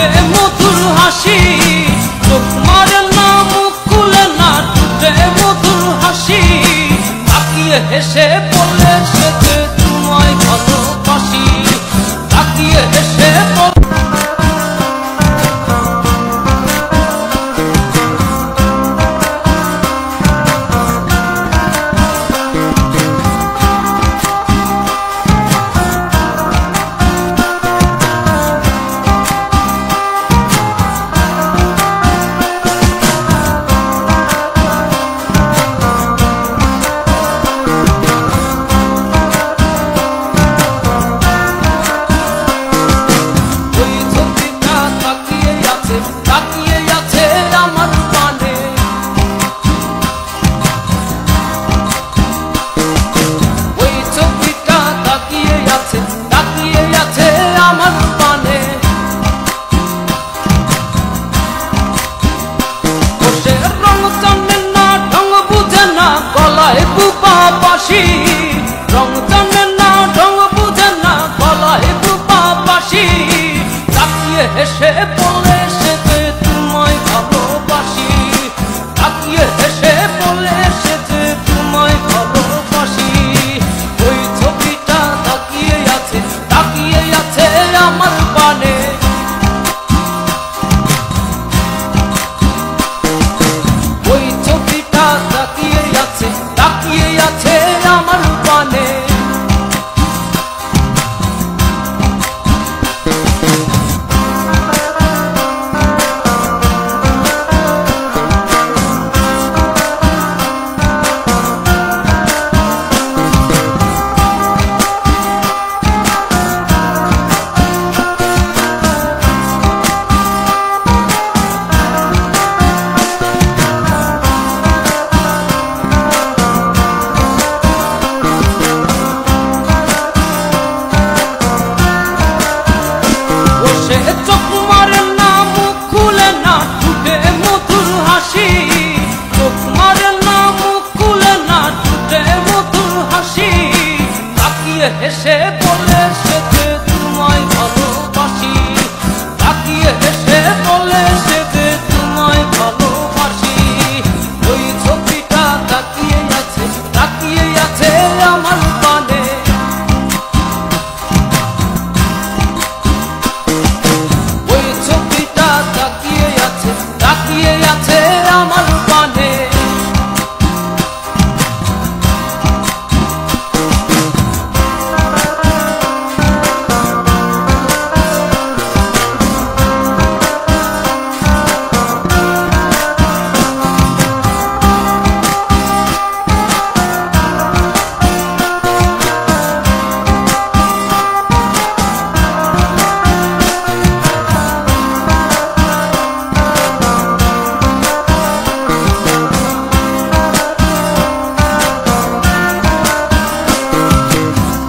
ঠোঁটে মধুর হাসি, চোখ মারে না মুখ খুলে না, ঠোঁটে মধুর হাসি, তাকিয়ে হেসে বলে সে যে তোমায় ভালোবাসি, তাকিয়ে হেসে রং জানে না ঢং বুঝে না, গলায় বুপা বাসি, তাকিয়ে হেসে বলে সে যে তোমায় ভালোবাসি, তাকিয়ে হেসে বলে সে যে তোমায় ভালোবাসি। ওই ছবিটা তাকিয়ে আছে আমার পানে, ওই ছবিটা তাকিয়ে আছে আমার পানে। চোখ মারে না মুখ খুলে না, ঠোঁটে মধুর হাসি, চোখ মারে না মুখ খুলে না, ঠোঁটে মধুর হাসি, তাকিয়ে হেসে বলে সে যে তোমায় ভালোবাসি, তাকিয়ে হেসে বলে সে যে তোমায় ভালোবাসি। ওই ছবিটা তাকিয়ে আছে আমার পানে, তাকিয়ে আছে আমার পানে।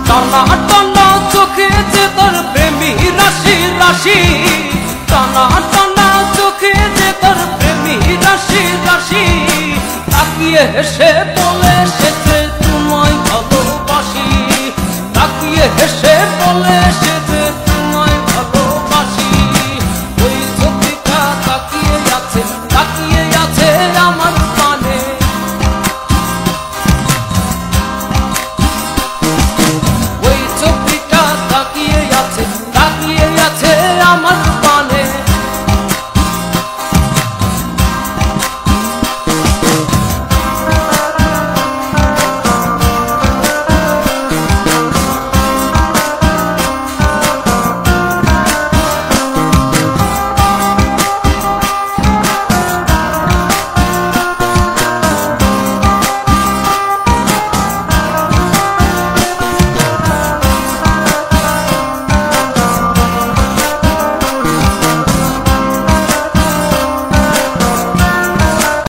টানা টানা চোখে যে তোর প্রেমী রাশি রাশি, টানা টানা চোখে যে তোর প্রেমী রাশি রাশি, তাকিয়ে হেসে বলে সে যে তোমায় ভালোবাসি, তাকিয়ে হেসে বলে সে